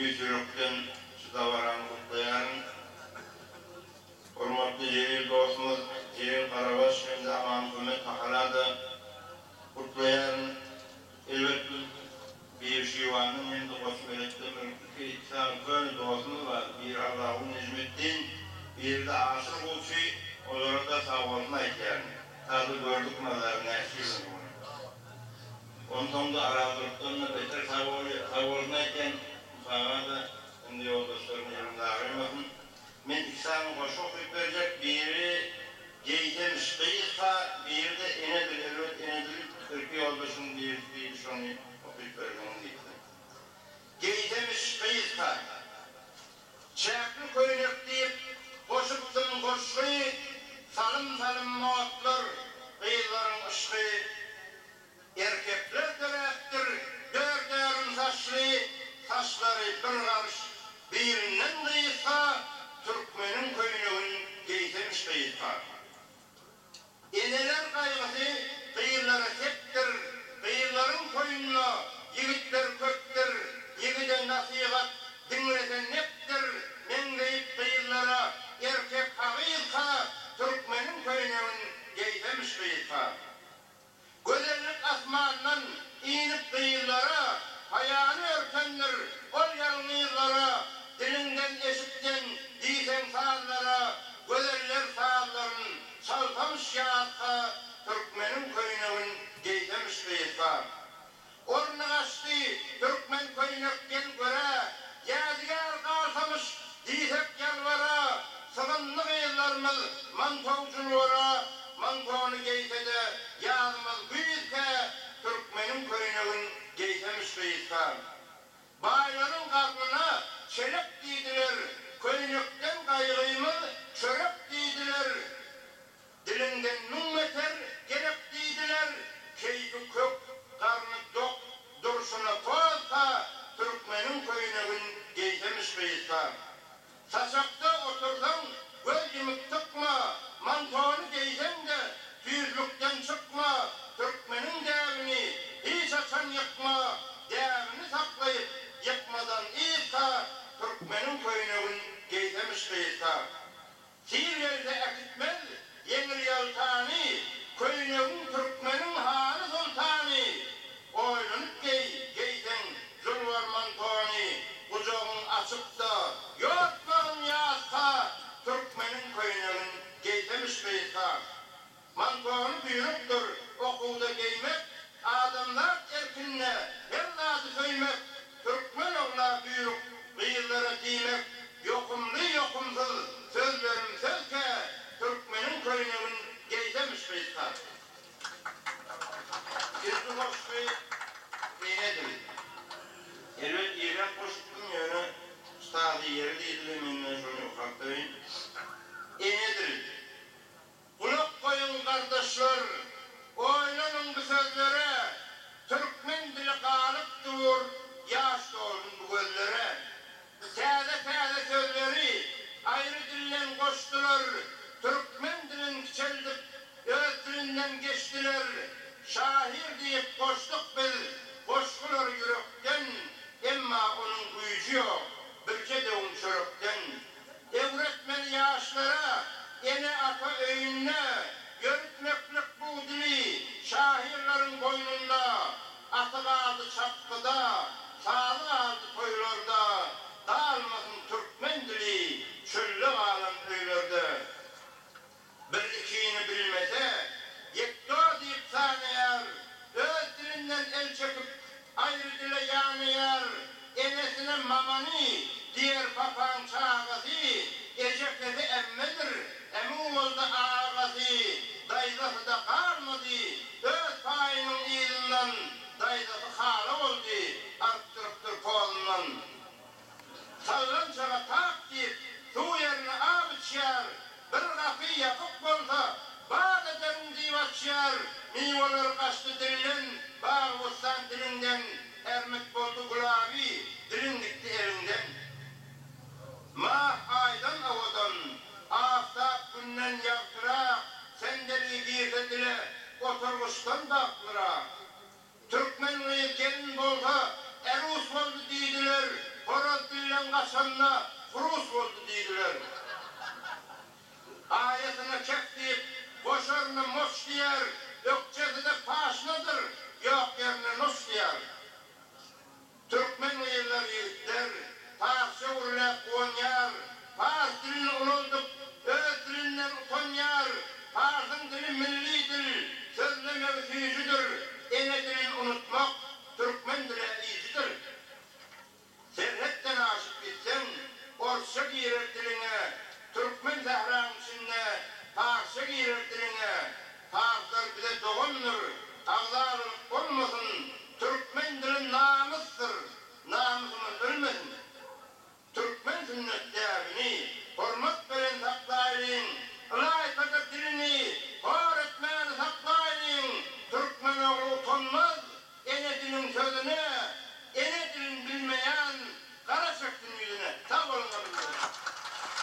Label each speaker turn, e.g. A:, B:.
A: Yüzürükten çıdavaran kutlayan, hormatly Celil dostumuz Celil Karabaş hem de Aman Hümet Tahala'da kutlayan, elbette bir şivanın hem de Koçmelet'te bir İttihamkön dostumuz var. Bir Allah'ın Necmettin, bir de Aşır Kulçi, onlara da sağ olsun aytlarını. Tadı gördük nazarına eşliğini bunu. Ondan da aradırıklarına beter sağ olsun aytlarını. Musağa da şimdi yoldaşlarım yanımda ağırmasın. Men ikisini koşu okuyup verecek. Biri geyten ışkıysa, biri de enedir. Evet enedir. Türkiye yoldaşım bir şunu okuyup vereceğim diyeyim. Geyten ışkıysa, çaklı koyunak deyip, koşuptun koşuyu, salım salım muatlar, kıyıların ışkı, erkekler taraftir, dört yarım saçlı, saçları bir karış, birinden kıyısa, Türkmenin köyünün geytemiş kıyısa. Eneler kaygısı, kıyıları septir, kıyıların koyununa, yigitler köktür, yigiden nasihat, dinleten neptir, mengeyip kıyılara, erkek kağıysa, Türkmenin köyünün geytemiş kıyısa. Gözellik asmandan inip kıyılara, hayalini örtendir, ol yalnızlara, dilinden eşitten diysen sağlara, gözeller sağların çalsamış yağıtka, Türkmenin köyünün geytemiş kıyısa. Orna kaçtı Türkmen köyünökken göre, yadigar kalsamış diysek yalvara, sıvınlı kıyılarımız mantovculuğura, mantonu geyse de yağımız büyütke, Türkmenin köyünün geytemiş kıyısa. Bayların karnına çelek giydiler, köyünükten kaygıyımız çörek giydiler. Dilinden nummeter gerek giydiler, keyfi kök, karnı dok, durşuna tozsa, Türkmenin köyünün geytemiş kıyısa. Saçakta oturdan göz yumuk tıkma, mantonu giysen de düzlükten çıkma, Türkmenin devini hiç açan yıkma, devini saklayıp yıkmadan iyiysa, Türkmenin köyünün geytemiş kıyısa. Sivril'de ekitmez, yenir yaltani, köyünün Türkmenin hanı sultani. Oynanıp geysen zulvar mantoni, kucağın açıp da yortmağın yağsa, Türkmenin köyünün geytemiş kıyısa. Mantonu büyürüktür, okuda giymek, adamlar erkinle evladı söymek, Türkmen oğla büyürük, kıyılara giymek, yokumlu yokumsuz, sözlerim sözke, Türkmenin köyünün geytemiş kıyısa. Kirli boşluğu nedir? Elbet İran koşuttum yönü, ustadı yeri değildi, minne şunu ufaktayım. Nedir? Kulak koyun kardeşler, oynanın bu sözlere, Türkmen dili kalıp dur, yaş dolun bu gözlere. Sade sözleri ayrı dillen koştular, Türkmen dilin kiçeldip, öz dilinden geçtiler. Şahir deyip koştuk biz, koşkular yürekten, emma onun gücü yok, bülke de çörükten. Devretmeli yaşlara, ene ata öğünle, yörütmeklik bu dili, şahirlerin boynunda, atı kaldı çapkıda, sağlı aldı toylarda, dağılmasın Türkmen dili, çöllü kalan köylerde. Bir ikiğini bilmese, yekta deyip sanıyar, öz dilinden el çekip, ayrı dile yanıyar, enesine mamani, diğer papağan çağası, ecekleri emmedir, emuğulda ağası, dayzası da kalmadı, öz payının iyilinden, dayzası hâlı oldu, arttırıptır kolundan. Sallançağa tak deyip, su yerine ağ içer, bir kapıyı yapıp bolsa, bağ ederim deyip açar, mivalar kaçtı dilinden, bağ vursan dilinden, ermek boldu gulabi, dilin gitti elinden. Mah aydan avadan, aftap günden yaktıra, sendeli giyse dile, oturmuştan baktıra. Türkmenliği gelin bolsa, eru Hasan'la Frus oldu dediler. Ayetine kek deyip, boşarını moç diyer, ökçesi de paşladı.